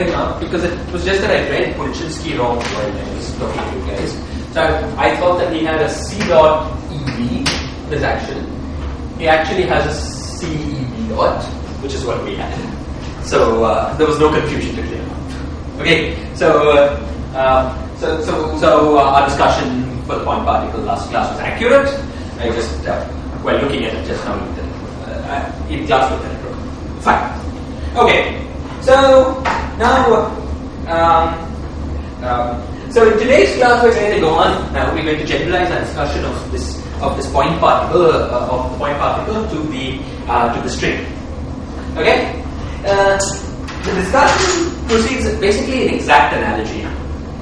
clearing up because it was just that I read Polchinski wrong while I was talking to you guys. So I thought that he had a C dot EB, this action. He actually has a CEB dot, which is what we had. So there was no confusion to clear up. Okay, so our discussion for the point particle last class was accurate. I just, while looking at it just now, in class looked at it. Fine. Okay, so now, so in today's class we're going to go on. Now we're going to generalize our discussion of this point particle, of the point particle to the string. Okay, the discussion proceeds basically in exact analogy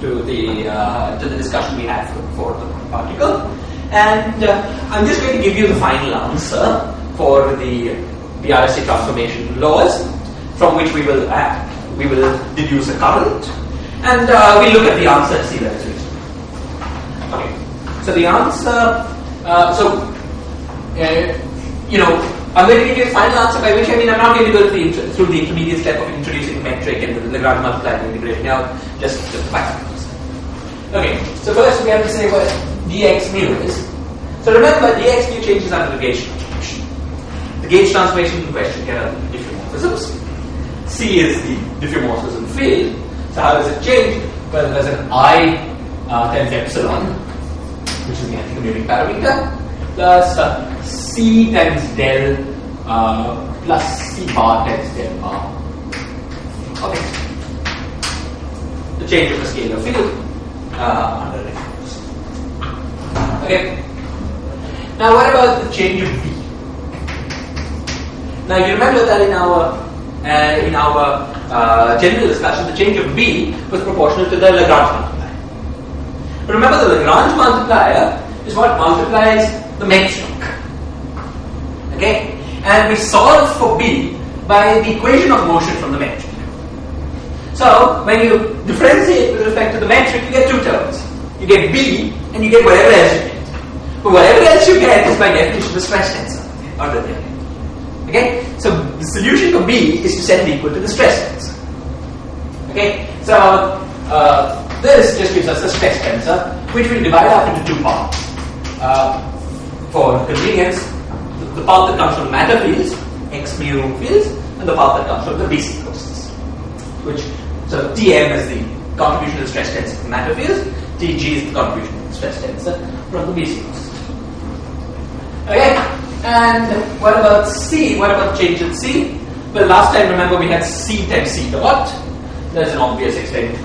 to the discussion we had for the point particle, and I'm just going to give you the final answer for the RSA transformation laws, from which we will deduce a current, and we'll look at the answer and see whether it's reasonable. Okay, so the answer, I'm going to give you the final answer, by which I mean I'm not going to go through the intermediate step of introducing metric and the Lagrange multiplier and integrating out, just the final answer. Okay, so first we have to say what dx mu is. So remember, dx mu changes under the gauge transformation. The gauge transformation in question can have diffeomorphisms. C is the diffeomorphism field. So how does it change? Well, there's an I times epsilon, which is the anti-commuting parameter, plus C times del plus C bar times del bar. Okay. The change of the scalar field under reference. Okay. Now what about the change of B? Now you remember that in our general discussion, the change of B was proportional to the Lagrange multiplier. But remember, the Lagrange multiplier is what multiplies the metric. Okay? And we solve for B by the equation of motion from the metric. So, when you differentiate with respect to the metric, you get two terms. You get B, and you get whatever else you get. But whatever else you get is by definition the stress tensor under there. Okay? So, the solution for B is to set it equal to the stress tensor. Okay? So, this just gives us the stress tensor, which we divide up into two parts. For convenience, the part that comes from matter fields, x mu fields, and the part that comes from the BC courses. So Tm is the contribution to the stress tensor from matter fields, Tg is the contribution to the stress tensor from the BC courses. Okay, and what about C? What about change in C? Well, last time remember we had C times C dot. There's an obvious extent.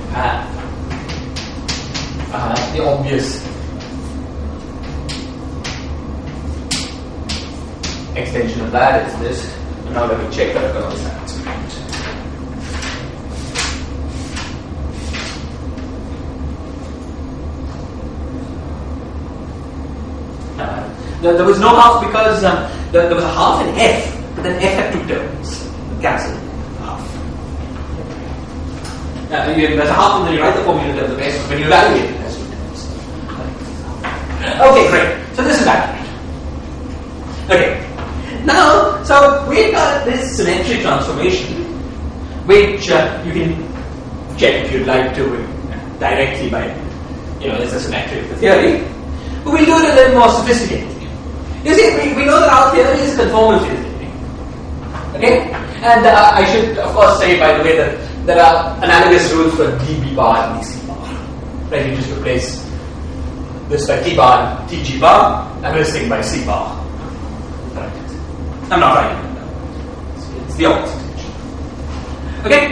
The obvious extension of that is this. And now let me check that I've got all this answer right. There was no half because there was a half in F, but then F had two terms. Cancel half. There's a half and then you write the formula in terms of S, when you evaluate it as two terms. Okay, great. So this is accurate. Okay. Now, so we've got this symmetric transformation, which you can check if you'd like to directly by, it's a symmetric of the theory. But we'll do it a little more sophisticatedly. You see, we know that our theory is conformal field theory. Okay? And I should, of course, say, by the way, that there are analogous rules for dB bar and dC bar. Right? You just replace this by T bar and TG bar, and this thing by C bar. Right. I'm not writing it down. It's the opposite. Okay?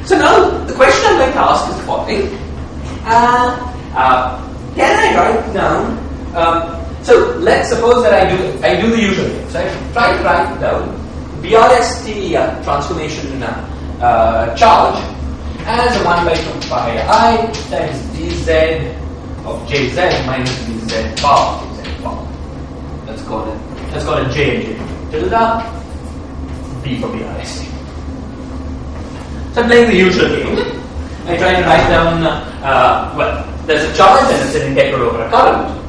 So now, the question I'm going to ask is the following. Can I write down... so let's suppose that I do the usual thing. So I try to write down BRST transformation charge as a 1 by 2 pi I times dz of jz minus dz bar of jz bar. Let's call it j and j tilde, b for BRST. So I'm playing the usual game. I try to write down there's a charge and it's an integral over a current.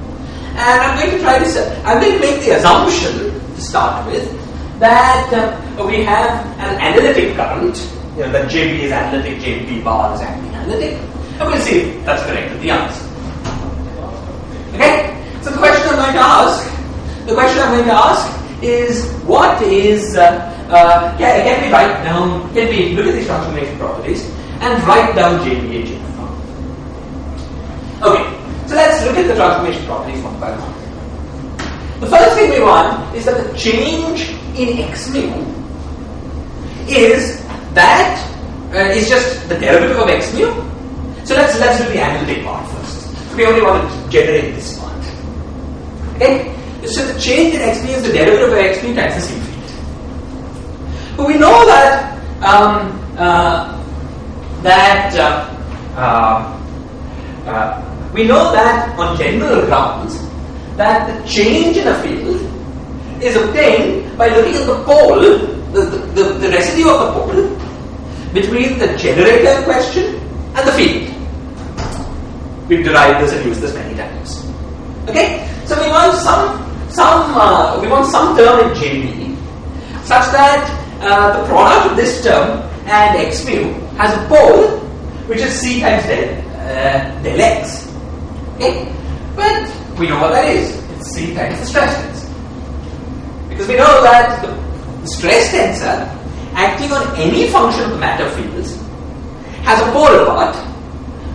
And I'm going to make the assumption to start with that we have an analytic current that JB is analytic, JB bar is analytic, and we'll see if that's correct with the answer. Okay? So the question I'm going to ask is, what is, can we write down, can we look at these transformation properties and write down JB and JB bar? Okay, so let's look at the transformation properties one by one. The first thing we want is that the change in x mu is that is just the derivative of x mu. So let's do the analytic part first. So we only want to generate this part. Okay? So the change in x mu is the derivative of x mu times the C field. But we know that we know that on general grounds that the change in a field is obtained by looking at the pole, the residue of the pole between the generator in question and the field. We've derived this and used this many times. Okay, so we want some term in JB such that the product of this term and x mu has a pole which is C times del x. Okay, but we know what that is. It's C times the stress tensor. Because we know that the stress tensor acting on any function of the matter fields has a polar part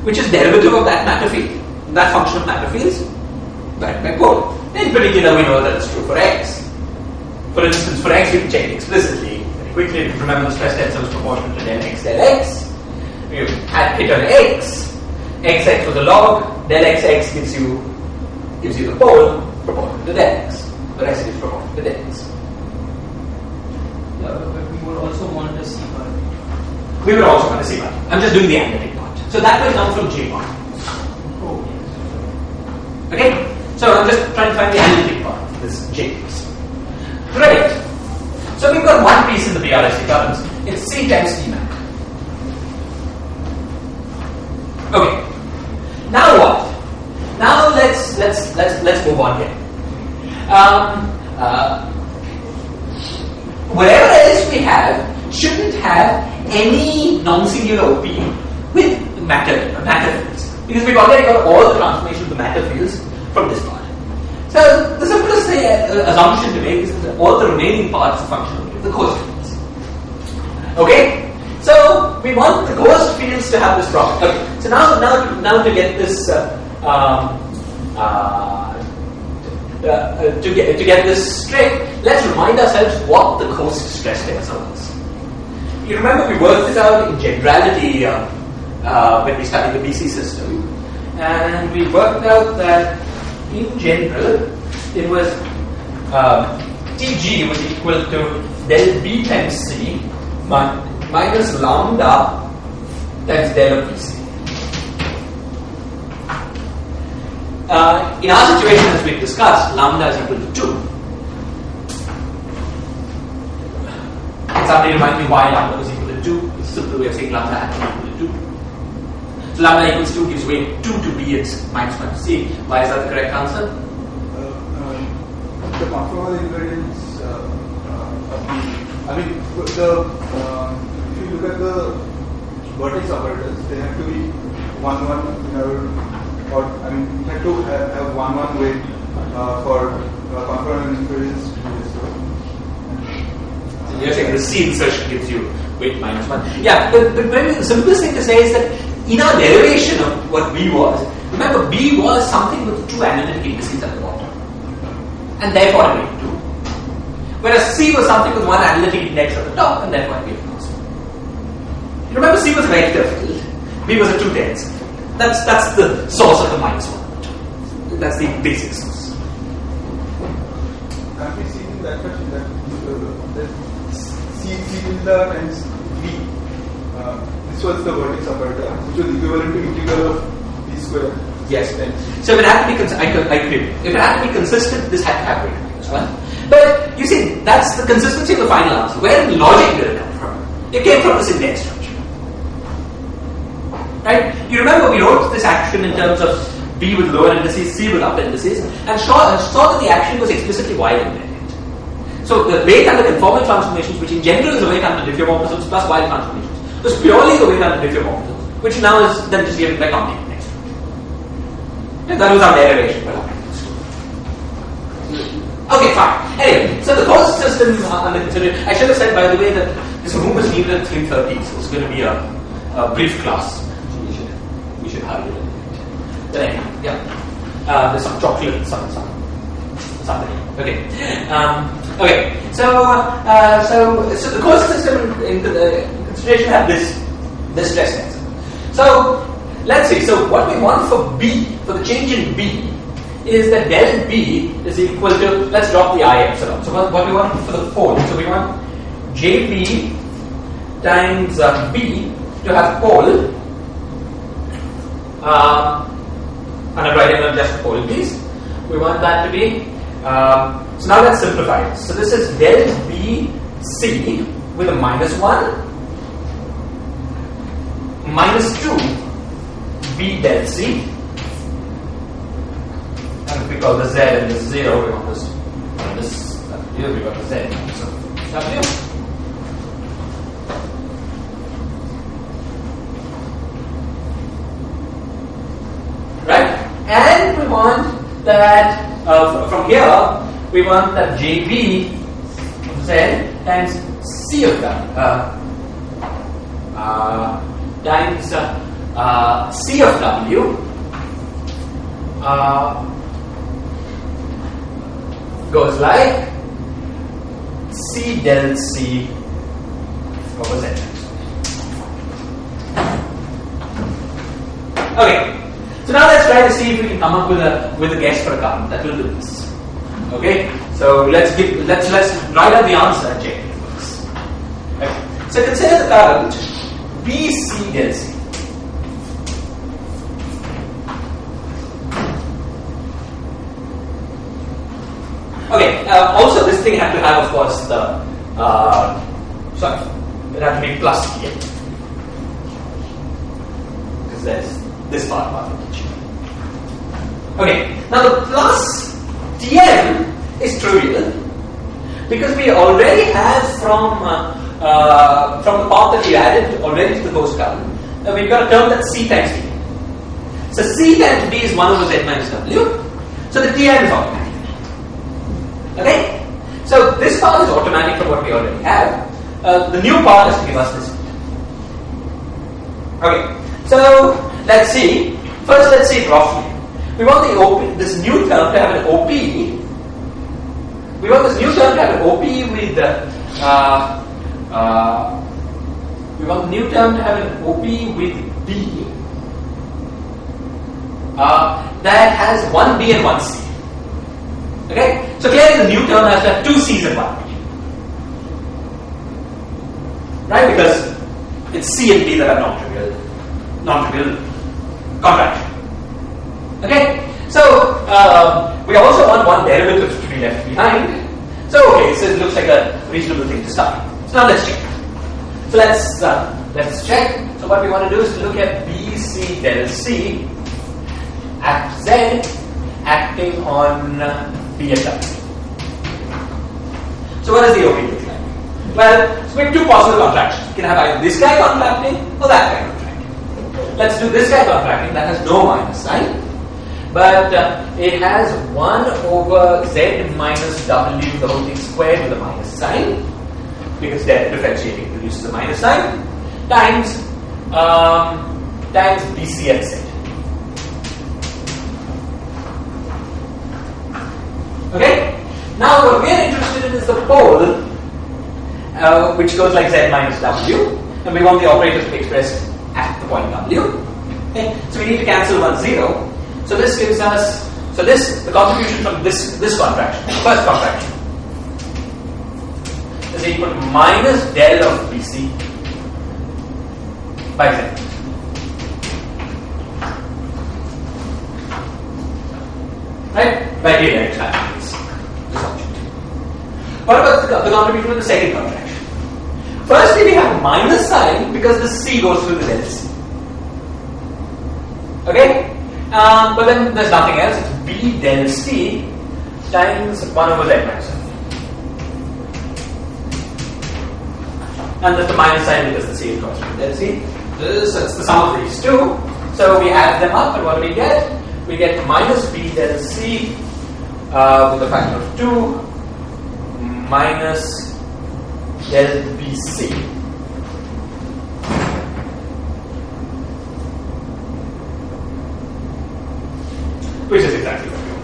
which is derivative of that matter field. That function of matter fields divided by pole. In particular, we know that it's true for x. For instance, for x, we can check explicitly very quickly. Remember, the stress tensor is proportional to del x. We had hit on x. Xx was a log. Del xx gives you the pole proportional to del x. The rest is proportional to del x. Yeah, but we would also want a C bar. We would also want a C bar. I'm just doing the analytic part. So that will come from J bar. Oh, yes. Okay? So I'm just trying to find the analytic part of this J piece. Great. So we've got one piece in the BRST currents. It's C times C max. Okay. Now what? Now let's move on here. Whatever else we have shouldn't have any non-singular OP with matter fields, because we've already got all the transformation of the matter fields from this part. So the simplest assumption to make is that all the remaining parts are functional of the coast fields. Okay, so we want the coast fields to have this property. Okay, so now to get this to get this straight, let's remind ourselves what the coast stress tensor was. You remember we worked this out in generality when we studied the BC system, and we worked out that in general it was Tg was equal to del B times C minus lambda times del of BC. In our situation, as we've discussed, lambda is equal to 2. Can somebody remind me why lambda was equal to 2? It's a simple way of saying lambda had to be equal to 2. So lambda equals 2 gives way 2 to B, it's minus 1 to C. Why is that the correct answer? The conformal invariance if you look at the vertex operators, they have to be 1-1 in order. Or you have to have 1-1 weight for conformal invariance. So you're saying the C insertion gives you weight minus 1. Yeah, but maybe the simplest thing to say is that in our derivation of what B was, remember B was something with 2 analytic indices at the bottom, and therefore it weight 2. Whereas C was something with 1 analytic index at the top, and therefore it weight minus 1. You remember C was a vector field, B was a 2-tensor. That's the source of the minus 1. That's the basic source. Can we see in that question that C tilde times B, this was the vertex operator, which was equivalent to integral of B square. Yes. So if it had to be I agree. If it had to be consistent, this had to have weight minus 1. But you see, that's the consistency of the final answer. Where in logic did it come from? It came from this index structure. Right? You remember we wrote this action in terms of B with lower indices, C with upper indices, and saw that the action was explicitly Weyl invariant. So the weight under conformal transformations, which in general is a weight under diffeomorphisms plus Weyl transformations, was purely the way that differential orbitals, which now is then just given by counting next. And that was our derivation. Okay, fine. Anyway, so the course system under consideration. I should have said, by the way, that this room was needed at 3:30, so it's going to be a brief class. So we should hurry it. But anyway, yeah. There's some chocolate, something. Okay. Okay. So the course system in consideration have this stress tensor. So let's see. So what we want for B, for the change in B, is that del B is equal to, let's drop the I epsilon. So what we want for the pole, so we want JB times B to have pole, and I'm writing on just pole please. We want that to be, so now let's simplify it. So this is del BC with a -1, -2 B del C. And we call the Z and the 0, we want this here, we got the Z. So W. Right? And we want that, from here, we want that JB of Z times C of W. Times C of W. Goes like C del C over Z. Okay, so now let's try to see if we can come up with a guess for a current that will do this. Okay, so let's write out the answer and check if it works. Okay. So consider the current BC del C. Okay, also this thing had to have, of course, the, it had to be plus here. Because there's this part of it. Okay, now the plus Tm is trivial because we already have from the part that we added already to the course current, we've got a term that's C times D. So C times D is 1 over Z minus W. So the Tm is automatic. Okay? So this part is automatic from what we already have. The new part is to give us this. Okay. So let's see. First, let's see it roughly. We want the OP, this new term to have an OP. We want this new term to have an OP with we want the new term to have an OP with B that has one B and one C. Okay? So clearly the new term has to have two C's and one B. Right? Because it's C and B that are non-trivial contraction. Okay? So we also want one derivative to be left behind. So okay, so it looks like a reasonable thing to start. So now let's check. So let's check. So what we want to do is to look at BC del C at Z acting on B at W. So what does the OP look like? Well, so we have two possible contractions. You can have either this guy contracting or that guy contracting. Let's do this guy contracting that has no minus sign. But it has 1 over Z minus W the whole thing squared with a minus sign, because they're differentiating produces a minus sign, times BC at Z. Okay? Now what we are interested in is the pole, which goes like Z minus W, and we want the operators to be expressed at the point W. Okay? So we need to cancel 1, 0. So this gives us, the contribution from this contraction, first contraction, is equal to minus del of BC by Z. Right? By data expansion. What about the contribution of the second contraction? Firstly, we have minus sign because the C goes through the LC. Okay? But then there's nothing else. It's B del C times 1 over Z minus W. and there's the minus sign because the C is constant. Let's see. It's the sum of these two. So we add them up, and what do we get? We get minus B del C with a factor of 2 minus del BC. Which is exactly what we want.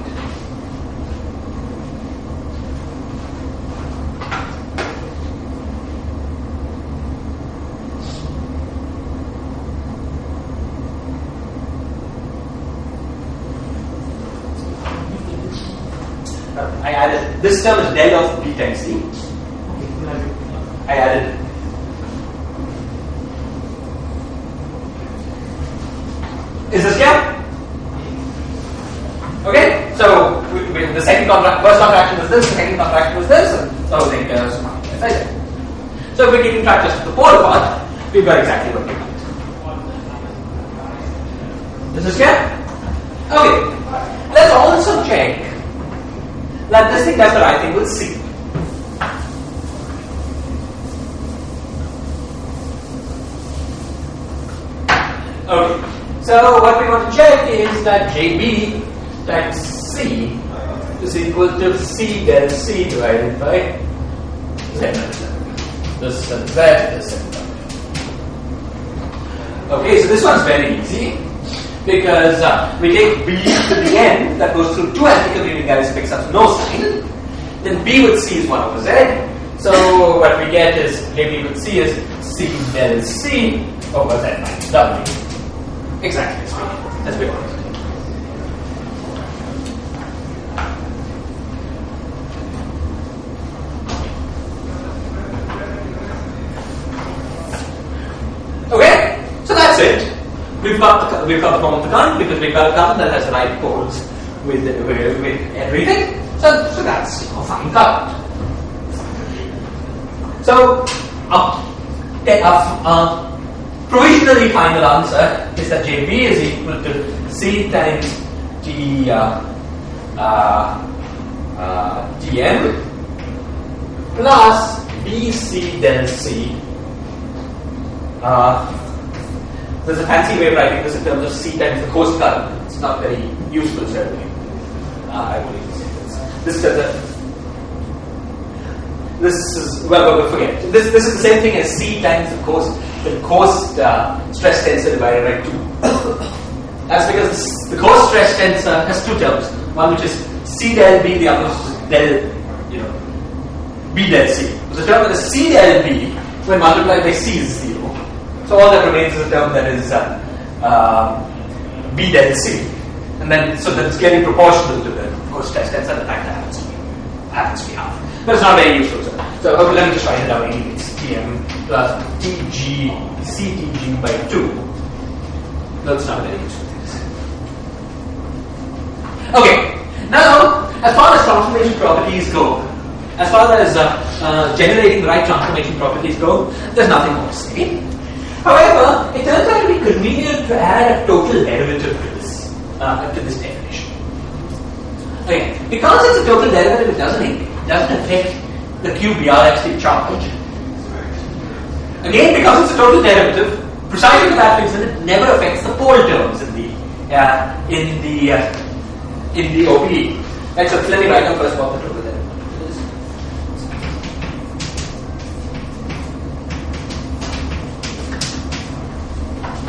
I added, this term is del of B times C. I added is this clear? Okay, so the second first contraction was this, the second contraction was this, and so the integers are decided. So if we're keeping track just of the polar part, we've got exactly what we want. This is clear? Okay, let's also check that this thing does the right thing with C. Okay, so what we want to check is that JB times C is equal to C del C divided by Z minus Z. This and Z, this and that. Okay, so this one's very easy because we take B to the end that goes through two anti-commuting guys, picks up no sign. Then B with C is 1 over Z. So what we get is JB with C is C del C over Z minus W. Exactly. Let's be honest. Okay, so that's it. We've got the form of the current because we've got a current that has right poles with everything. So that's a fine current. So provisionally final answer is that JB is equal to C times T Tm plus BC del C. There's a fancy way of writing this in terms of C times the coast current. It's not very useful, certainly. I won't even say this. This is well, forget. This is the same thing as C times the coast stress tensor divided by 2. That's because the coast stress tensor has two terms. One which is C del B, the other is del, B del C. There's a term that is C del B when multiplied by C is 0. So all that remains is a term that is B del C. And then, so that's clearly proportional to the coast stress tensor. The fact that happens to be half. But it's not very useful. So okay, let me just write it down. It's Tm plus Tg Ctg by 2. That's not very useful. Okay, now as far as transformation properties go, as far as generating the right transformation properties go, there's nothing more to say. However, it turns out to be convenient to add a total derivative to this definition. Okay, because it's a total derivative, it doesn't affect the QBRXT charge. Again, because it's a total derivative, precisely for that reason, it never affects the pole terms in the OPE. Right, so let me write down first what the total derivative is.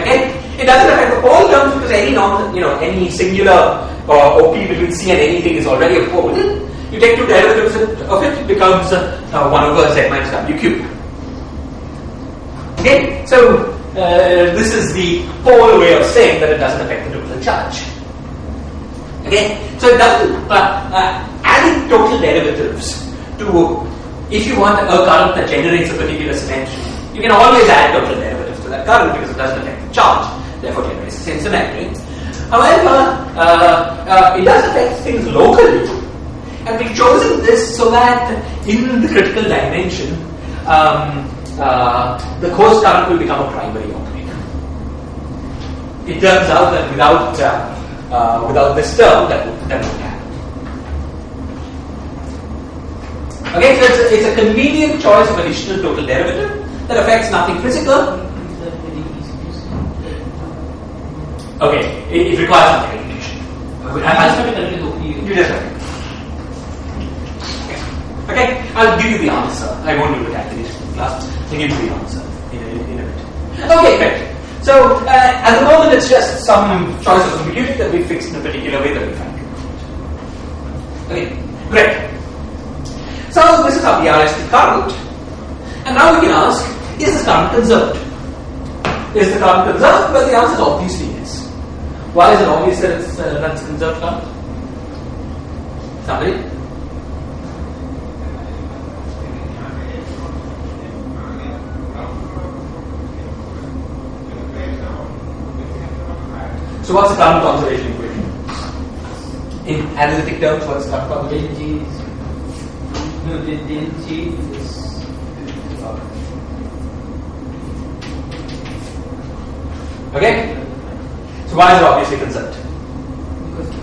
Okay, it doesn't affect the pole terms because any singular OP between C and anything is already a pole. You take two derivatives of it, it becomes 1 over Z minus W cubed. Okay, so this is the pole way of saying that it doesn't affect the total charge. Okay, so it doesn't, adding total derivatives to, if you want a current that generates a particular symmetry, you can always add total derivatives to that current because it doesn't affect the charge, therefore generates the same symmetry. However, it does affect things locally, and we've chosen this so that in the critical dimension, the course current will become a primary operator. It turns out that without this term, that won't happen. Okay, so it's a convenient choice of additional total derivative that affects nothing physical. Is that very easy to see? Okay, it requires some calculation. I just have to calculate OP. You just have to. Okay, I'll give you the answer. I won't do the calculation in class. I'll give you the answer in a bit. Okay, great. So at the moment it's just some choice of computing that we fixed in a particular way that we find convenient. Okay, great. So this is how the RST current. And now we can ask, is this current conserved? Is the current conserved? Well, the answer is obviously yes. Why is it obvious that it's conserved current? Somebody? So what's the current conservation equation? In analytic terms, what's the current conservation? J is no, then J is Okay? So why is it obviously conserved? because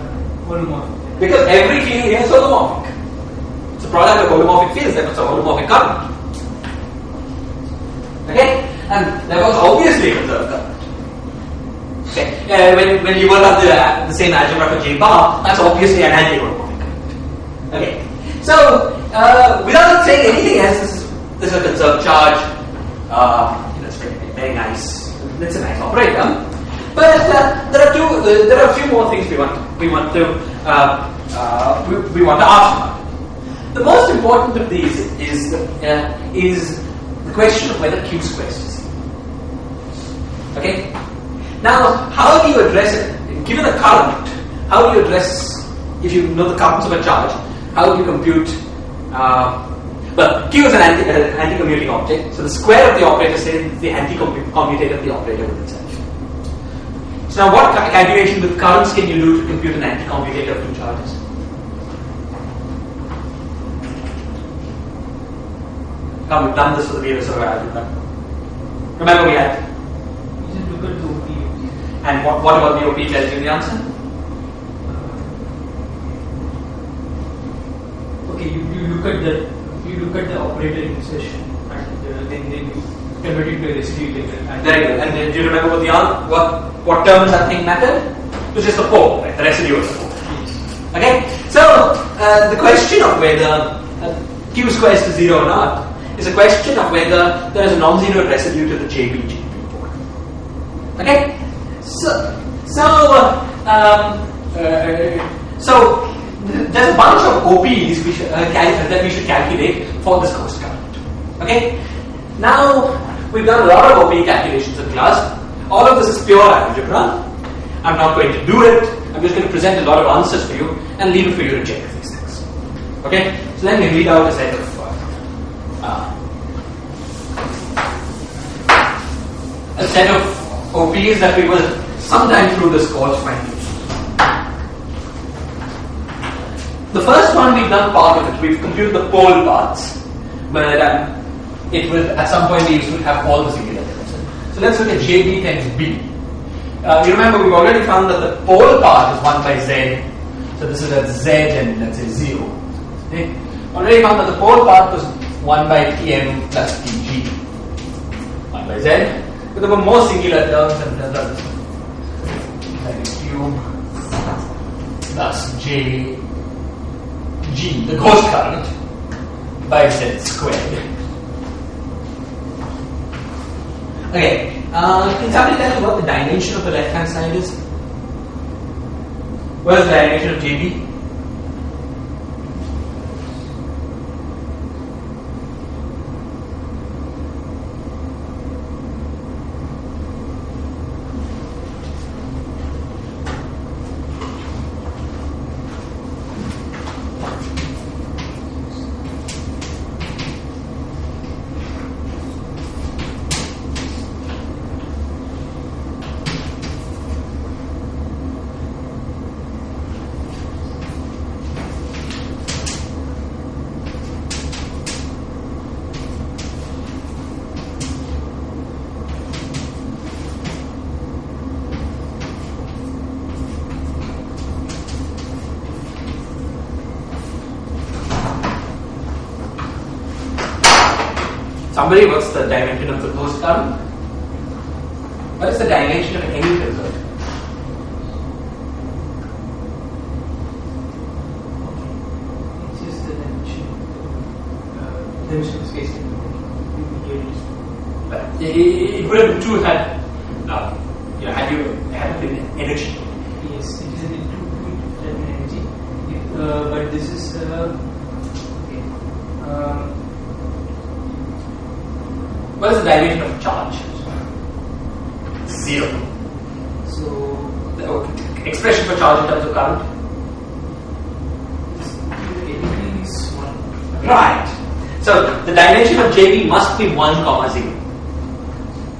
holomorphic. Because every field here is holomorphic. It's a product of holomorphic fields, therefore it's a holomorphic current. Okay? And therefore it's obviously conserved current. Okay. When you work out the same algebra for J bar, that's obviously an anti-holomorphic current. Okay. So without saying anything else, this is a conserved charge. It's very nice. It's a nice operator. But there are a few more things we want to ask about. The most important of these is the question of whether Q squares is zero. Okay. Now, how do you address it? Given a current, how do you address, if you know the currents of a charge, how do you compute, well, Q is an anti-commuting object, so the square of the operator says the anti-commutator of the operator with itself. So now what calculation with currents can you do to compute an anti-commutator of two charges? Come, we've done this for the Wheeler Survey algebra. Remember we had. You just look at the OP. And what about the OP tells you the answer? Okay, you look at the operator insertion and then you convert it to a residue later. Very good. And do you remember what terms that thing mattered? It was just the pole, right? The residue of the pole. Yes. Okay? So the question of whether Q squares to 0 or not is a question of whether there is a non-zero residue to the JB pole. Okay? So there's a bunch of OPs that we should calculate for this course current. Okay? Now we've done a lot of OP calculations in class. All of this is pure algebra. I'm not going to do it. I'm just going to present a lot of answers for you and leave it for you to check these things. Okay? So let me read out a set of OPs that we will sometime through this course find useful. The first one we've done part of it. We've computed the pole parts, but it will at some point be useful to have all the singular terms. So let's look at JB times B. You remember we've already found that the pole part is 1 by Z. So this is at Z and let's say 0. Okay? Already found that the pole part was 1 by Tm plus Tg. 1 by Z. But there were more singular terms and there's like cube plus J G, the ghost current, by Z squared. Okay, can somebody tell me what the dimension of the left hand side is? What is the dimension of JB? Somebody, what's the dimension of the closed current? What is the dimension of any result? It's just the dimension of space. It would have been true had had you had been energy. Yes, it is in two energy. But this is okay. What is the dimension of charge? 0. So The expression for charge in terms of current? anything is 1. Right. So the dimension of JB must be 1, 0.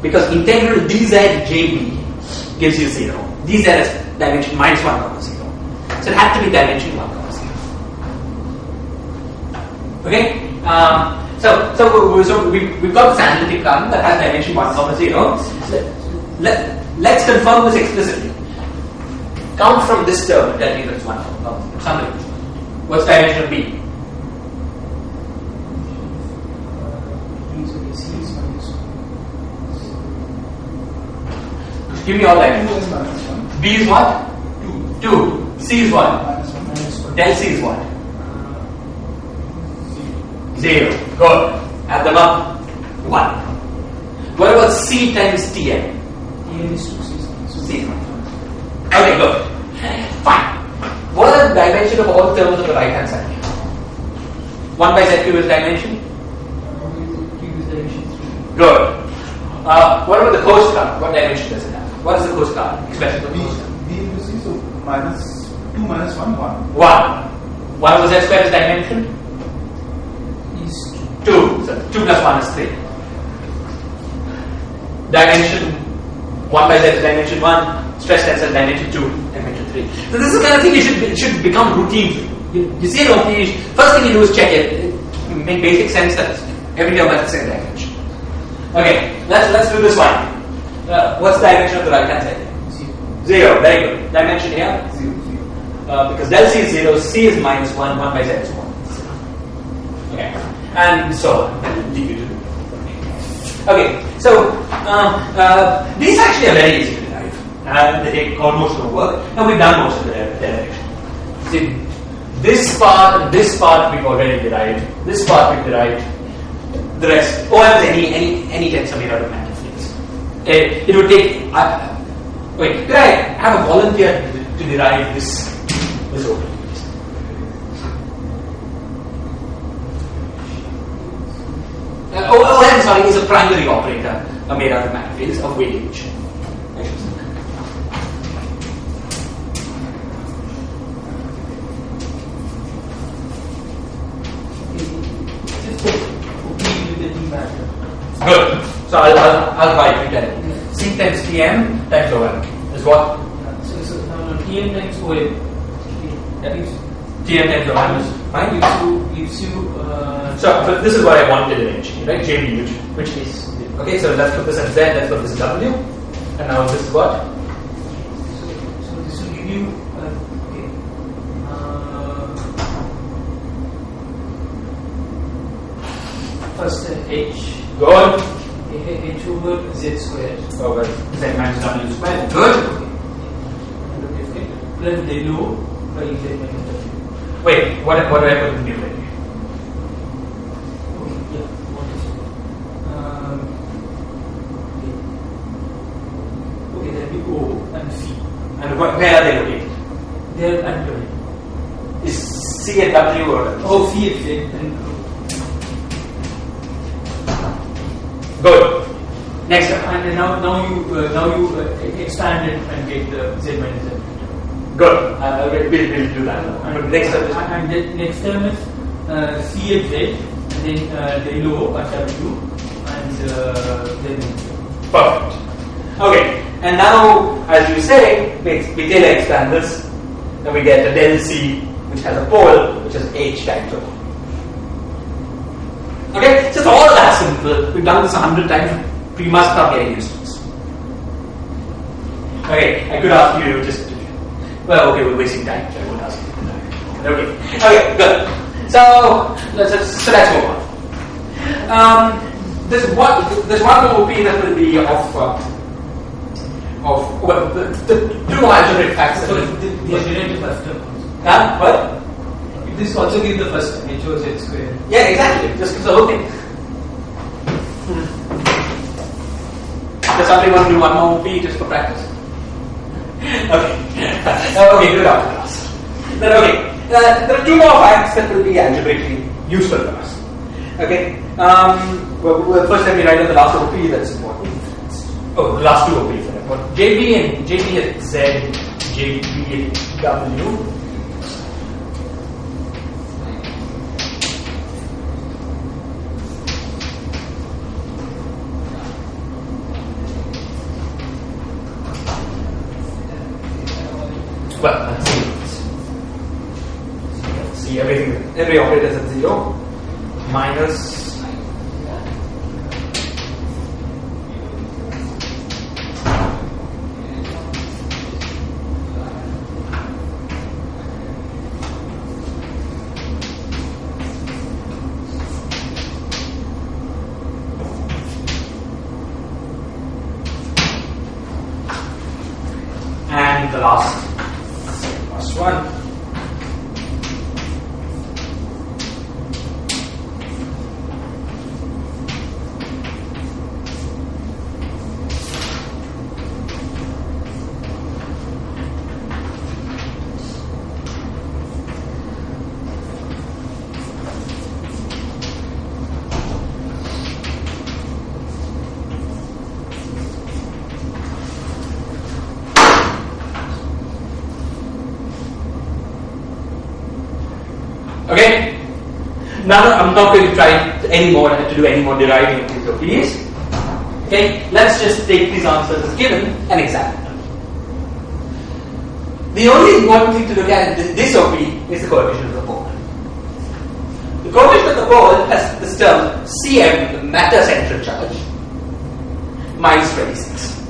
Because integral dz JB gives you 0. Dz is dimension minus 1, 0. So it had to be dimension 1, 0. Okay? So we've got this analytic current that has dimension 1, 0. Let's confirm this explicitly. Count from this term and tell me if it's 1, 0. Something. What's dimension of B? Give me all that. 2 is minus 1. B is what? 2. 2. C is what? Minus 1. Del C is what? 0. Good. Add them up. 1. What about C times Tn? Tn is 2 C is 1. Okay, good. Fine. What are the dimension of all terms on the right hand side? 1 by Z cube is dimension? Cube is dimension 3. Good. What about the coast current? What dimension does it have? What is the coast current? Expression for the B, coast current. B into C, so minus 2 minus 1, 1. 1. 1 over Z square is dimension? Is 2. So 2 plus 1 is 3. Dimension 1 by Z is dimension 1. Stress tensor is dimension 2. Dimension 3. So this is the kind of thing it should become routine. You see it okay, first thing you do is check it. It make basic sense that every term has the same dimension. Okay, let's do this one. What's the dimension of the right hand side? 0. Very good. Dimension here? 0, 0. Because del C is 0, C is minus 1, 1 by Z is 1. Okay. And so on. Okay, so these actually are very easy to derive. And they take almost no work. And we've done most of the derivation. See, this part and this part we've already derived. This part we've derived. The rest, OM is any tensor made out of magnetic fields. It would take. Wait, could I have a volunteer to derive this operator? OM, sorry, is a primary operator made out of magnetic fields of weightage. Good. So I'll write it then. C times Tm times OM is what? so Tn times OM. That is Tm times OM is fine. Gives you So but this is what I wanted eventually, right? JB, which is okay. So let's put this as Z. Let's put this as W. And now this is what? so this will give you okay. First H. Good. H over Z square. Over Z minus W square. Good. Okay. Plus del O by Z minus W. Wait, what do I put in the numerator? Okay, yeah. What is it? Okay, there will be O and C. And where are they located? They are anchored. Is C and W or? Oh, C and Z and Good. Next one. and now you expand it and get the Z minus Z. Good. We'll do that. And next one is And the next term is C and Z, and then del O and W, and then perfect. Okay. And now, as you say, we Taylor expand this, then we get a del C, which has a pole, which is H times O. Okay, so it's all that simple. We've done this 100 times. We must start getting used to this. Okay, I could ask you just. Well, okay, we're wasting time, so I won't ask you. Okay, good. So let's move on. there's one OP that will be the two algebraic factors. So they generate the first term. What? This also gives the first term, h over z square. Yeah, exactly. Just gives the whole thing. Does somebody want to do one more OP just for practice? Okay. Okay, do it after class. Then there are two more facts that will be algebraically useful for us. Okay. Well, first let me write down the last OP that's important. Oh, the last two OPs that are important. JB and Z, JB and W. Well, let's see every operator is at 0 minus and the last one. Okay? Now I'm not going to try to do any more deriving of these OPs. Okay? Let's just take these answers as given and examine them. The only important thing to look at in this OP is the coefficient of the pole. The coefficient of the pole has this term Cm, the matter central charge, minus 26.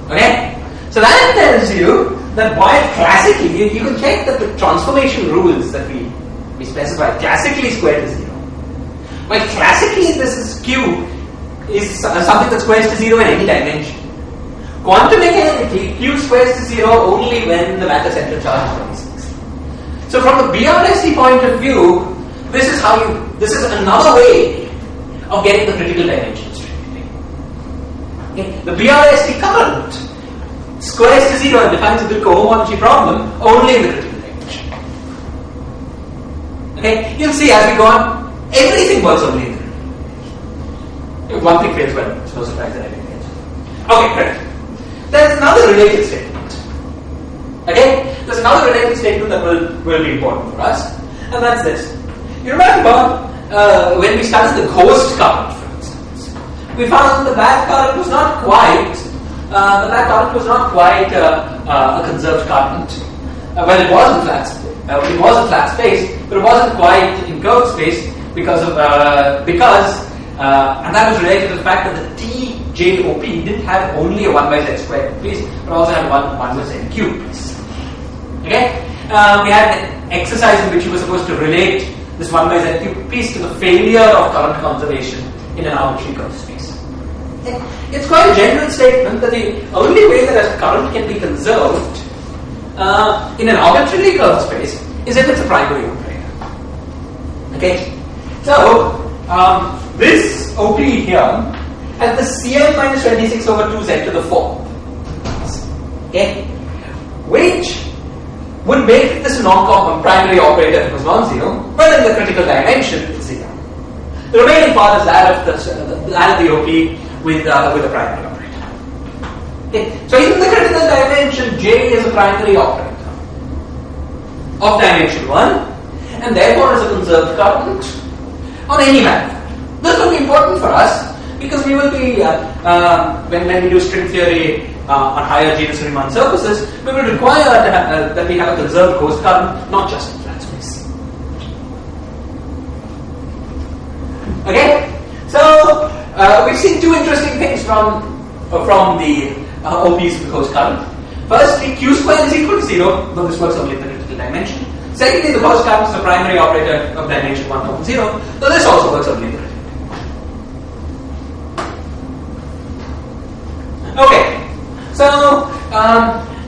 Okay? So that tells you that while classically, you can check that the transformation rules that we specify, classically squared to 0. While classically this is Q is something that squares to 0 in any dimension. Quantum mechanically, Q squares to 0 only when the matter central charge is 26. So from the BRST point of view, this is another way of getting the critical dimensions. Okay? The BRST current squares to 0 and defines a good cohomology problem only in the critical dimension. Okay, you'll see as we go on, everything works only in the critical dimension. If one thing fails, well, it's no surprise that everything fails. Okay, correct. There's another related statement. Okay, there's another related statement that will be important for us, and that's this. You remember when we studied the ghost current, for instance, we found the back current was not quite. The back current was not quite a conserved current. Well, it was in flat space. It was in flat space, but it wasn't quite in curved space because and that was related to the fact that the TJOP didn't have only a 1 by z squared piece, but also had 1 by z cubed piece. Okay, we had an exercise in which you were supposed to relate this 1 by z cubed piece to the failure of current conservation in an arbitrary curved space. It's quite a general statement that the only way that a current can be conserved in an arbitrarily curved space is if it's a primary operator. Okay? So, this OP here has the Cm minus 26 over 2z to the 4th. Okay? Which would make this a primary operator if it was non-zero, but in the critical dimension it's 0. The remaining part is that of the OP with a primary operator. Okay. So in the critical dimension, J is a primary operator of dimension 1, and therefore is a conserved current on any manifold. This will be important for us because we will be when we do string theory on higher genus Riemann surfaces, we will require that we have a conserved ghost current, not just in flat space. Okay, so we've seen two interesting things from the OPs with ghost current. Firstly, Q squared is equal to 0, though this works only in the critical dimension. Secondly, the ghost current is the primary operator of dimension 1 over 0, though this also works only in the critical dimension. Okay, so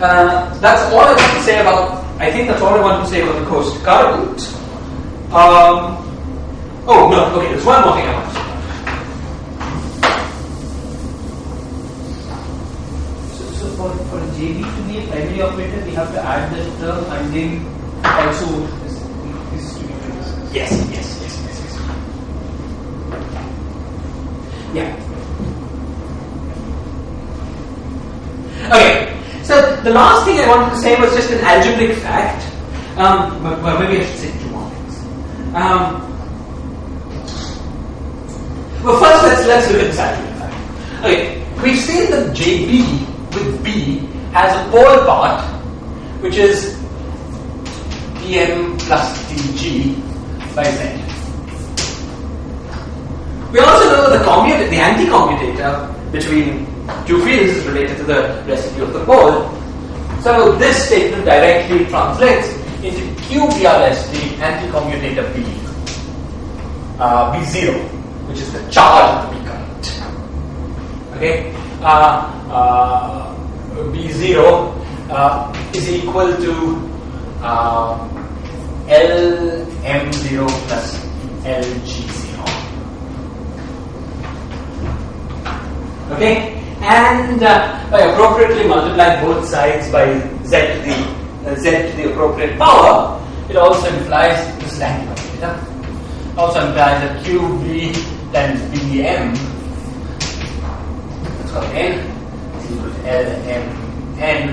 that's all I want to say about. I think that's all I want to say about the coast current. Oh no, okay. There's one more thing I want to say. So for JB to be a primary operator, we have to add the term and then also this to be present. Yes. Yeah. Okay. So the last thing I wanted to say was just an algebraic fact. Well, maybe I should say two more things. Well, first let's look at this algebraic fact. Okay, we've seen that JB with B has a pole part, which is dm plus dg by z. We also know that the anti-commutator between two fields is related to the residue of the pole. So this statement directly translates into QBRST anti-commutator B, B0, which is the charge of the B current. Okay, B0 is equal to LM0 plus LG0. Okay, and by appropriately multiplying both sides by z to the appropriate power, it also implies this anti-commutator. Also implies that QB times BM, let's call it N, is equal to LMN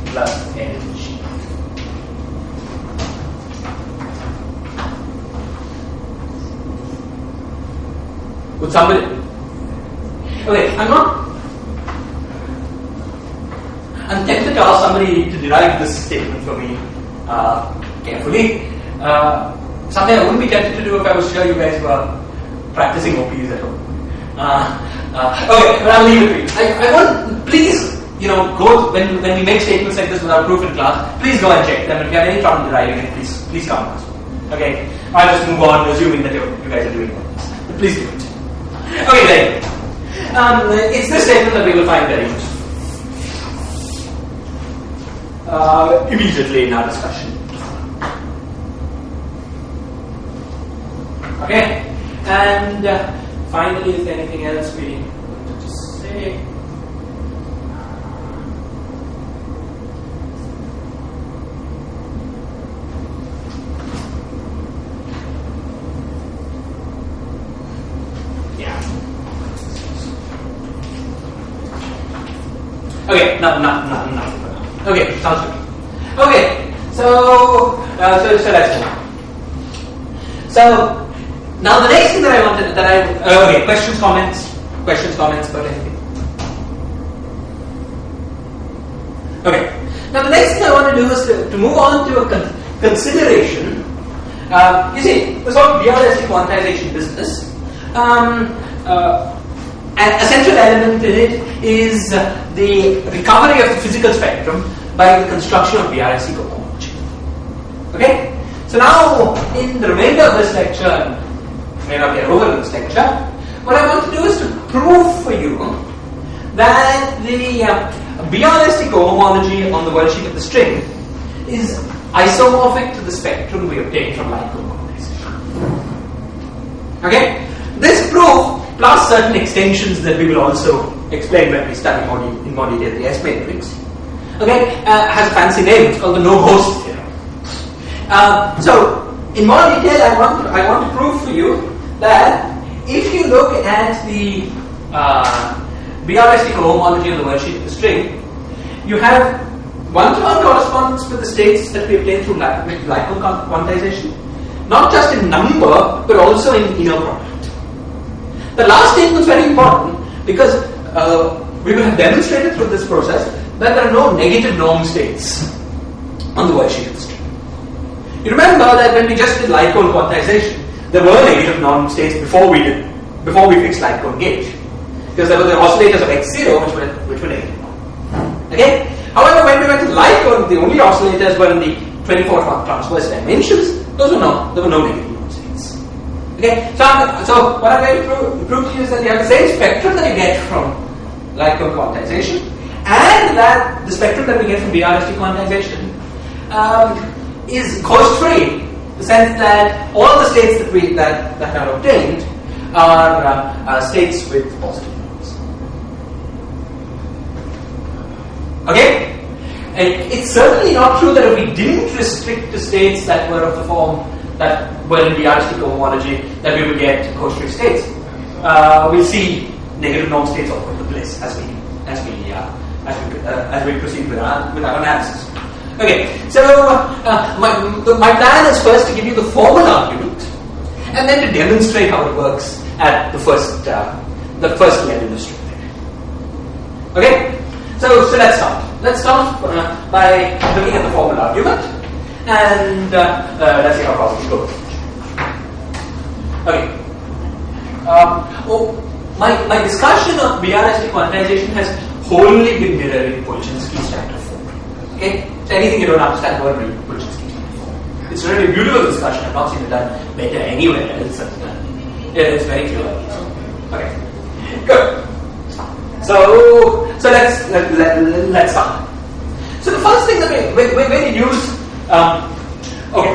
plus LG. Would somebody? Okay, I'm tempted to ask somebody to derive this statement for me carefully. Something I wouldn't be tempted to do if I was sure you guys were practicing OPs at home. Okay, but I'll leave it to you. I want, please, go when we make statements like this without proof in class, please go and check them. If you have any trouble deriving it, please come to us. Okay, I'll just move on, assuming that you guys are doing this. But please do it. Okay, then. It's this statement that we will find very useful immediately in our discussion. Okay, and finally, is there anything else we wanted to say? Okay, nothing for now. Okay, sounds good. Okay, so let's move on. So now the next thing that I wanted, okay, questions, comments, about anything. Okay, now the next thing I want to do is to move on to a consideration. You see, this whole BRST quantization business. A central element in it is the recovery of the physical spectrum by the construction of BRST cohomology. Okay? So now, in the remainder of this lecture, may not get over in this lecture, what I want to do is to prove for you that the BRST cohomology on the world sheet of the string is isomorphic to the spectrum we obtained from light cohomolization. Okay? This proof, plus certain extensions that we will also explain when we study in more detail the S matrix, okay, has a fancy name. It's called the no-host theorem. So, in more detail, I want to prove for you that if you look at the BRST cohomology on the world sheet of the string, you have one-to-one correspondence with the states that we obtain through Lycon quantization, not just in number but also in inner product. The last statement is very important because we will have demonstrated through this process that there are no negative norm states on the world sheet of the string. You remember that when we just did Lycon quantization, there were negative norm states before we fixed Lycon gauge, because there were the oscillators of x0 which were negative norm. Okay. However, when we went to Lycon, the only oscillators were in the 24 transverse dimensions. There were no negative norm states. Okay, so what I'm going to prove to you is that you have the same spectrum that you get from like quantization, and that the spectrum that we get from BRST quantization is ghost-free, in the sense that all the states that are obtained are states with positive numbers. Okay? And it's certainly not true that if we didn't restrict to states that were of the form that were in BRST cohomology, that we would get ghost-free states. We'll see negative norm states all over the place as we proceed with our analysis. Okay, so my plan is first to give you the formal argument, and then to demonstrate how it works at the first level of string theory. Okay, so let's start. Let's start by looking at the formal argument, and let's see how problems go. Okay. My discussion of BRST quantization has wholly been mirroring Polchinski's chapter 4. Okay? So anything you don't understand about Polchinski's chapter 4. It's a really beautiful discussion. I've not seen it done better anywhere else. It's very clear. Okay. Good. So let's start. So the first thing that when you use okay.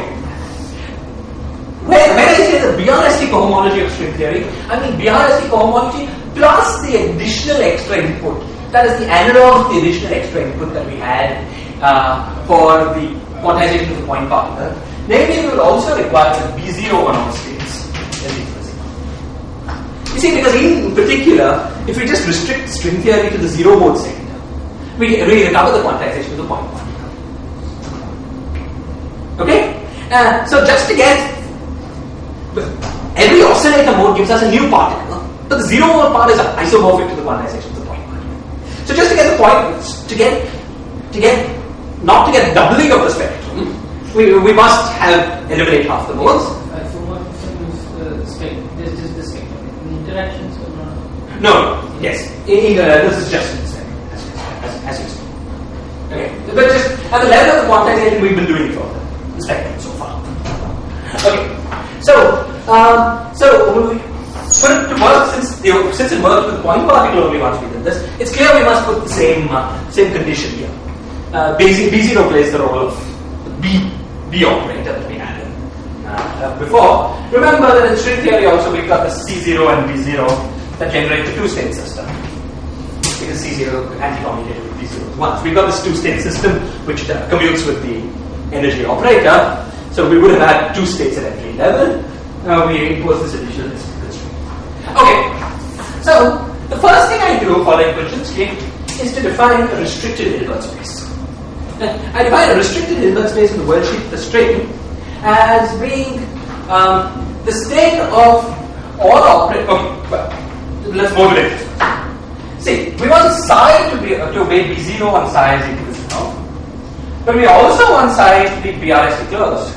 When I say the BRST cohomology of string theory, I mean BRST cohomology plus the additional extra input. That is the analog of the additional extra input that we had for the quantization of the point particle. Namely, we will also require the B0 on all states. You see, because in particular, if we just restrict string theory to the zero mode sector, we recover the quantization of the point particle. Okay? So just to get every oscillator mode gives us a new particle, but the zero mode part is isomorphic to the quantization of the point particle. So just to get the point, not to get doubling of the spectrum, we must eliminate half the modes. Isomorphism is just the spectrum. Interactions or not? No. Yes. This is just the spectrum, as you see. Okay. But just at the level of the quantization, we've been doing it for the spectrum so far. Okay. So we put it to work since it worked with point particle only once we did this. It's clear we must put the same condition here. B0 plays the role of the B operator that we had before. Remember that in string theory also we've got the C0 and B0 that generate the two-state system. Because C0 anti-commutative with B0 is 1. So we've got this two-state system which commutes with the energy operator. So we would have had two states at every level. We impose this additional constraint. Okay. So the first thing I do following Polchinski is to define a restricted Hilbert space. I define a restricted Hilbert space in the worldsheet, the string, as being the state of all operators. Okay, well, let's modulate this. See, we want psi to obey B0 on psi is equal to 0. But we also want psi to be BRST closed.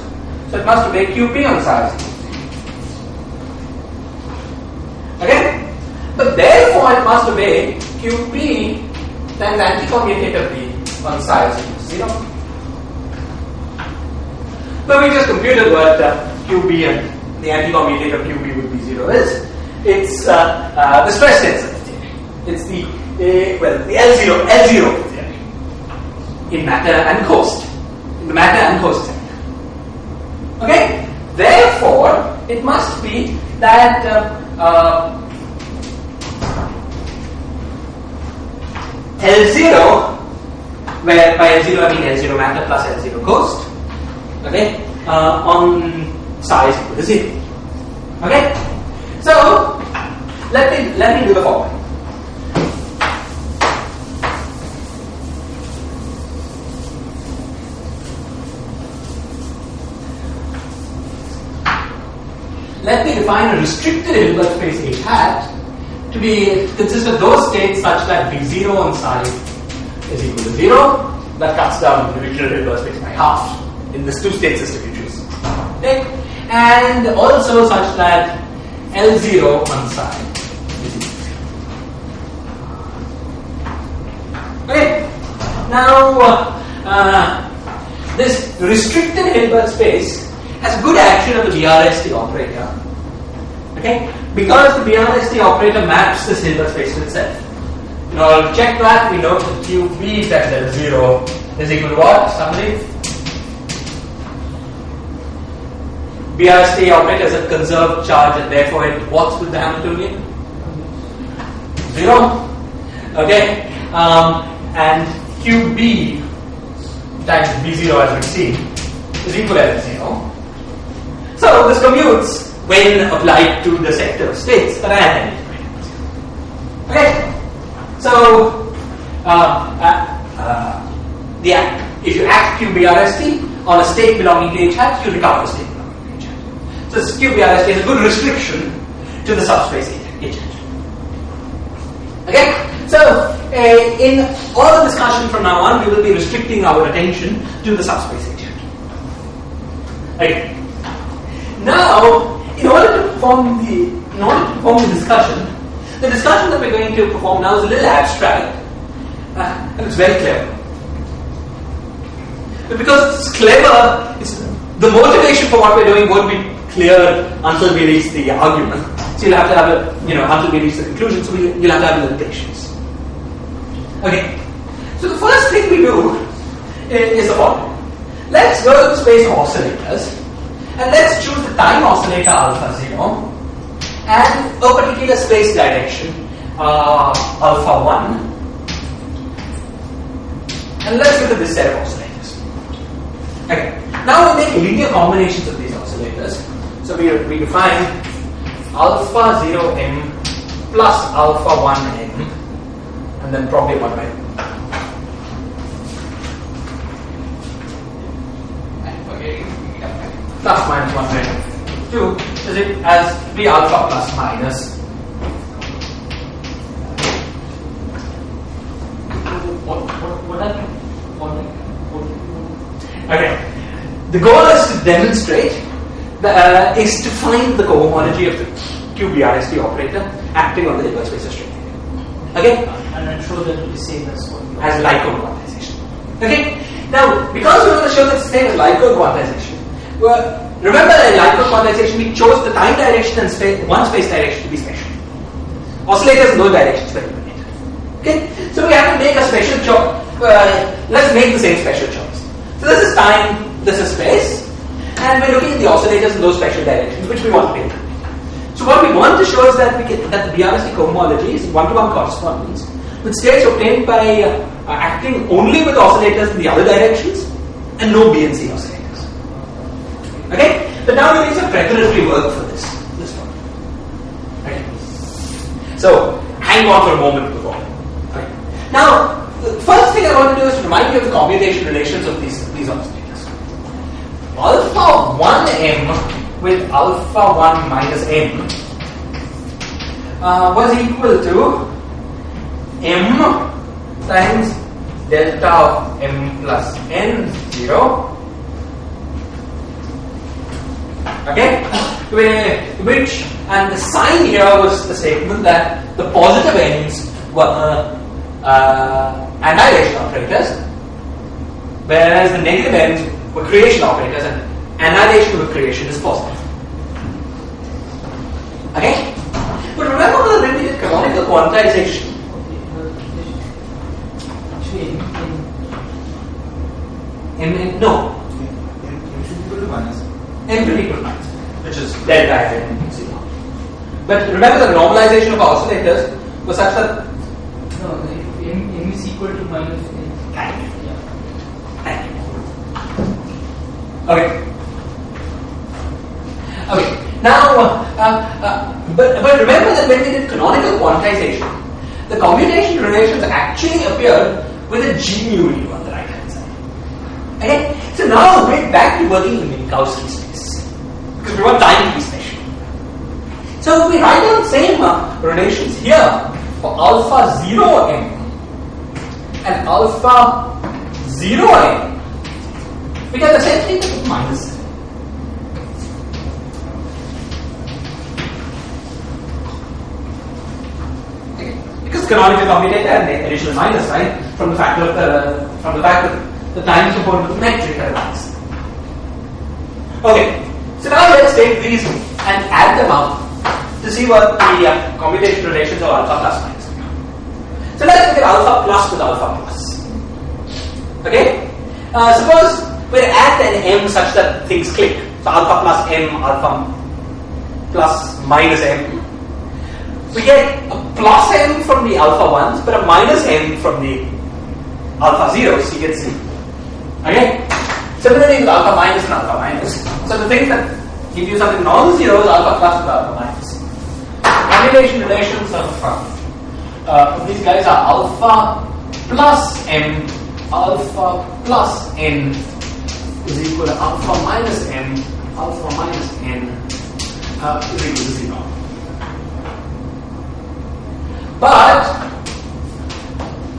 So it must obey QP on psi is equal to 0. Okay? But therefore it must obey QP times anti-commutator B on psi is equal to 0. So we just computed what QB and the anti-commutator QB would be 0 is. It's the stress tensor theory. It's the L0 theory in matter and coast. In the matter and coast sector. Okay? Therefore, it must be that L0, where by L0 I mean L0 matter plus L0 coast, okay, on psi is equal to 0. Okay? So, let me do the following. Let me define a restricted Hilbert space H hat to consist of those states such that B0 on psi is equal to 0. That cuts down the original Hilbert space by half in this two-state system you choose. Okay? And also such that L0 on psi is equal to 0. Okay? Now, this restricted Hilbert space has good action of the BRST operator. Okay? Because the BRST operator maps this Hilbert space to itself. In order to check that, we know that QB times L0 is equal to what? Somebody? BRST operator is a conserved charge and therefore it works with the Hamiltonian? 0. Okay. And QB times B0 as we see is equal to L0. So this commutes when applied to the sector of states that I have identified. Okay. So if you act QBRST on a state belonging to H hat, you recover the state belonging to H hat. So this QBRST is a good restriction to the subspace H hat. Okay? So in all the discussion from now on, we will be restricting our attention to the subspace H hat. Okay. Now, in order to perform the discussion that we're going to perform now is a little abstract, and it's very clever. But because it's clever, the motivation for what we're doing won't be clear until we reach the argument. So you'll have to have until we reach the conclusion, so you'll have to have a little patience. Okay. So the first thing we do is the following. Let's go to the space of oscillators, and let's choose the time oscillator alpha 0 and a particular space direction alpha 1, and let's look at this set of oscillators. Okay. Now we make linear combinations of these oscillators. So we define alpha 0m plus alpha 1m, and then probably 1 by plus minus 1 by 2 is it as B alpha plus minus what are you okay. The goal is to demonstrate is to find the cohomology of the QBRST operator acting on the inverse space of string. Okay? And I'm sure that will be same as what you as Lycone quantization. Okay? Now, because we want to show that it's the same as Lycone quantization, well, remember that in Lycone quantization we chose the time direction and one space direction to be special. Oscillators in those directions were eliminated. Okay? So we have to make a special choice. Let's make the same special choice. So this is time, this is space, and we're looking at the oscillators in those special directions which we want to make. So what we want to show is that that the BRST cohomology is one-to-one correspondence with states obtained by acting only with oscillators in the other directions and no B and C oscillators. Okay? But now we need some preparatory work for this one. Okay? So hang on for a moment before. Okay? Now, the first thing I want to do is to remind you of the commutation relations of these oscillators. Alpha 1m with alpha 1 minus m was equal to m times delta of m plus n 0. Okay? Which, and the sign here was the statement that the positive ends were annihilation operators, whereas the negative ends were creation operators, and annihilation with creation is positive. Okay? But remember that when we did canonical quantization, no. M should be equal to minus. M should be equal to minus, which is delta f n c naught. But remember the normalization of oscillators was such that m is equal to minus n. Thank you. Thank you. Okay. Okay. Now, but remember that when we did canonical quantization, the commutation relations actually appeared with a G mu u on the right hand side. Okay. So now we're back to working in Minkowski space because we want time to be special. So we write down the same relations here for alpha 0m and alpha 0m. We get the same thing with minus 7. Okay. Because canonical commutator and the additional minus, right? From the fact that the time component of the metric are minus. Okay. So now let's take these and add them up to see what the commutation relations of alpha plus minus are. So let's look at alpha plus with alpha plus. Okay? Suppose we're at an m such that things click. So alpha plus m, alpha plus minus m. We get a plus m from the alpha 1s, but a minus m from the alpha 0s, you get 0. Okay? Similarly with alpha minus and alpha minus. So the things that give you something non-zero is alpha plus with alpha minus. Combination relations of these guys are alpha plus m, alpha plus n is equal to alpha minus m, alpha minus n is equal to 0. But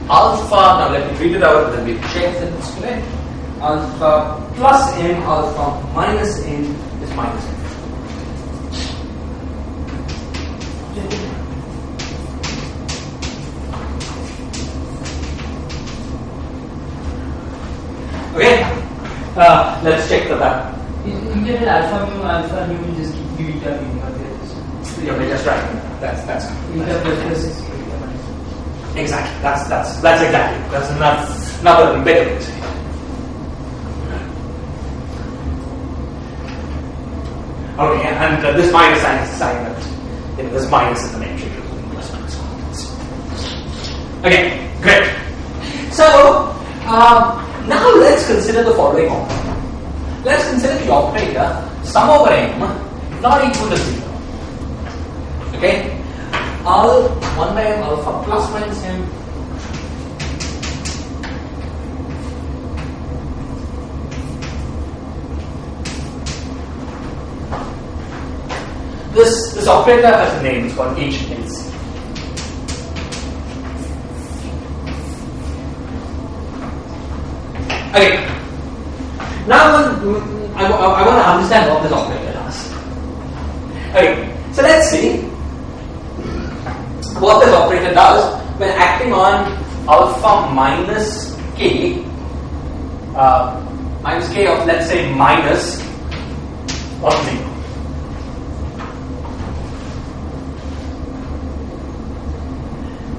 alpha, now let me read it out, then we'll check that it's correct. Alpha plus m, alpha minus n is minus n. Okay, let's check that. In general, alpha mu, alpha nu will just give beta mu. Yeah, we're just right. That's Beta plus is beta minus. exactly. That's exactly. That's another better way to say it. Okay, and this minus sign is the sign that this minus is the matrix plus minus quantities. Okay, great. So now let's consider the following operator. Let's consider the operator sum over m not equal to 0. Okay, 1 by m alpha plus minus m this operator has a name, it's called HLC. Okay, now I want to understand what this operator does. Okay, so let's see what this operator does when acting on alpha minus k of, let's say, minus of 0.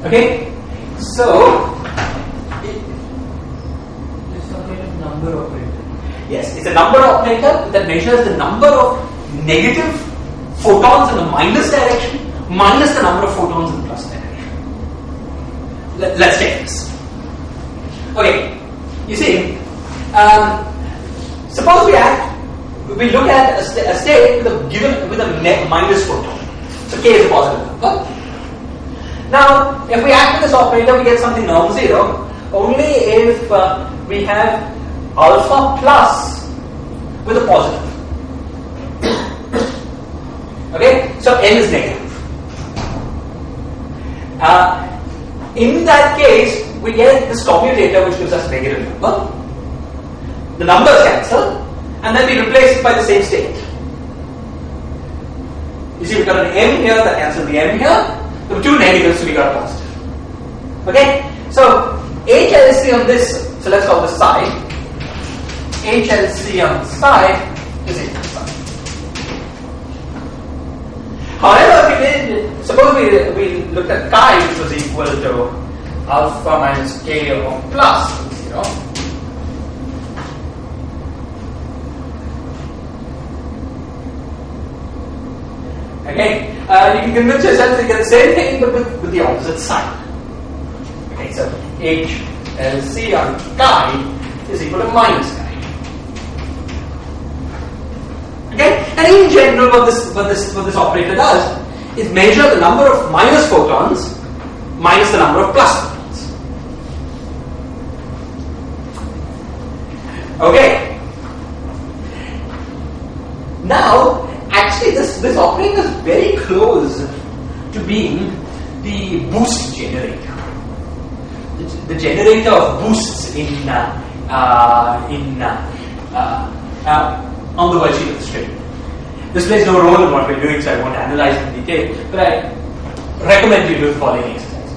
Okay, so It's a kind of number operator. yes, it's a number operator that measures the number of negative photons in the minus direction minus the number of photons in the plus direction. Let's check this. Okay, you see, suppose we look at a state with a minus photon. So k is a positive number. Now, if we act with this operator, we get something non-zero only if we have alpha plus with a positive. Okay, so n is negative. In that case, we get this commutator which gives us negative number. The numbers cancel, and then we replace it by the same state. You see, we've got an m here that cancels the m here. There were two negatives, so we got a positive. Okay, so HLC on this, so let's call this psi. HLC on psi is equal to psi. However, suppose we looked at chi, which was equal to alpha minus k of plus 0. Okay, you can convince yourself to get the same thing but with the opposite sign. Okay, so HLC on chi is equal to minus chi. Okay, and in general, what this operator does is measure the number of minus photons minus the number of plus photons. Okay. Now, actually, this operator is very close to being the boost generator. The generator of boosts on the worksheet of the string. This plays no role in what we're doing, so I won't analyze it in detail, but I recommend you do the following exercise.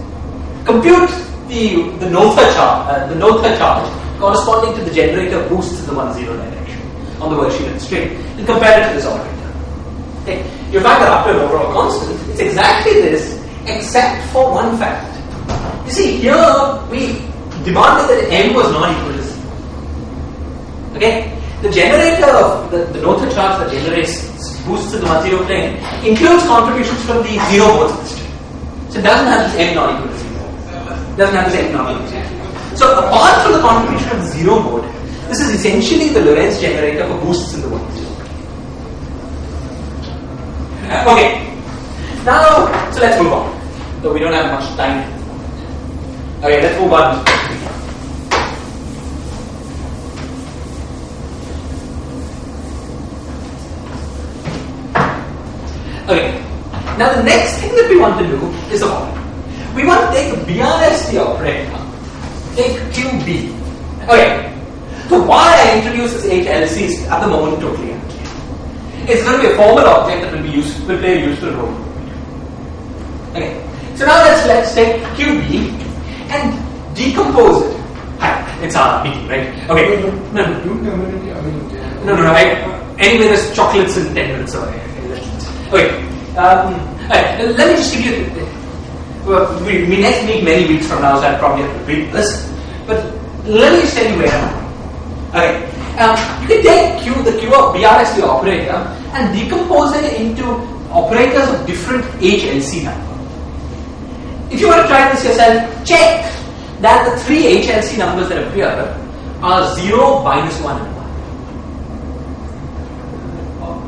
Compute the Noether charge corresponding to the generator boosts in the 1, 0 direction on the worksheet of the string and compare it to this operator. Okay. You find that after an overall constant, it's exactly this except for one fact. You You see, here we demanded that M was not equal to 0. Okay? The generator of the Noether charge that generates boosts in the 1, 0 plane includes contributions from the 0 mode system. So it doesn't have this M not equal to 0. Doesn't have this M not equal to 0. So apart from the contribution of the 0 mode, this is essentially the Lorentz generator for boosts in the 1, 0 plane. Okay. Now, so let's move on. Though we don't have much time. Okay, let's move on. Okay. Now the next thing that we want to do is the following. We want to take a BRST operator. Take QB. Okay. So why I introduce this HLC is at the moment totally unclear. It's going to be a formal object that will play a useful role. Okay. So now let's take QB and decompose it. Hi, it's our meeting, right? Okay. No. Anyway, there's chocolates in 10 minutes away. Okay. Let me just give you. We next meet many weeks from now, so I'll probably have to read this. But let me just tell you where I'm going. Okay. You can take the Q of BRST operator and decompose it into operators of different HLC number. If you want to try this yourself, check that the 3 HLC numbers that appear are 0, -1, and 1.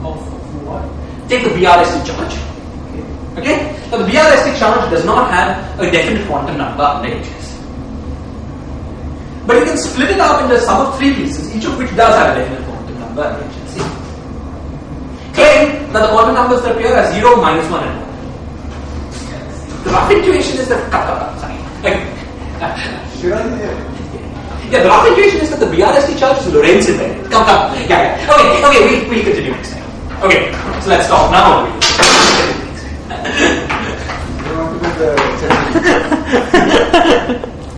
Of what? Take the BRST charge. Okay? Now the BRST charge does not have a definite quantum number under HLC. But you can split it up into a sum of 3 pieces, each of which does have a definite quantum number under HLC. Claim that the quantum numbers that appear are 0, -1, and 1. The rough intuition is that the rough intuition is that the BRST charge is Lorentz invariant. Come. Yeah. Okay, we'll continue next time. Okay, so let's stop now.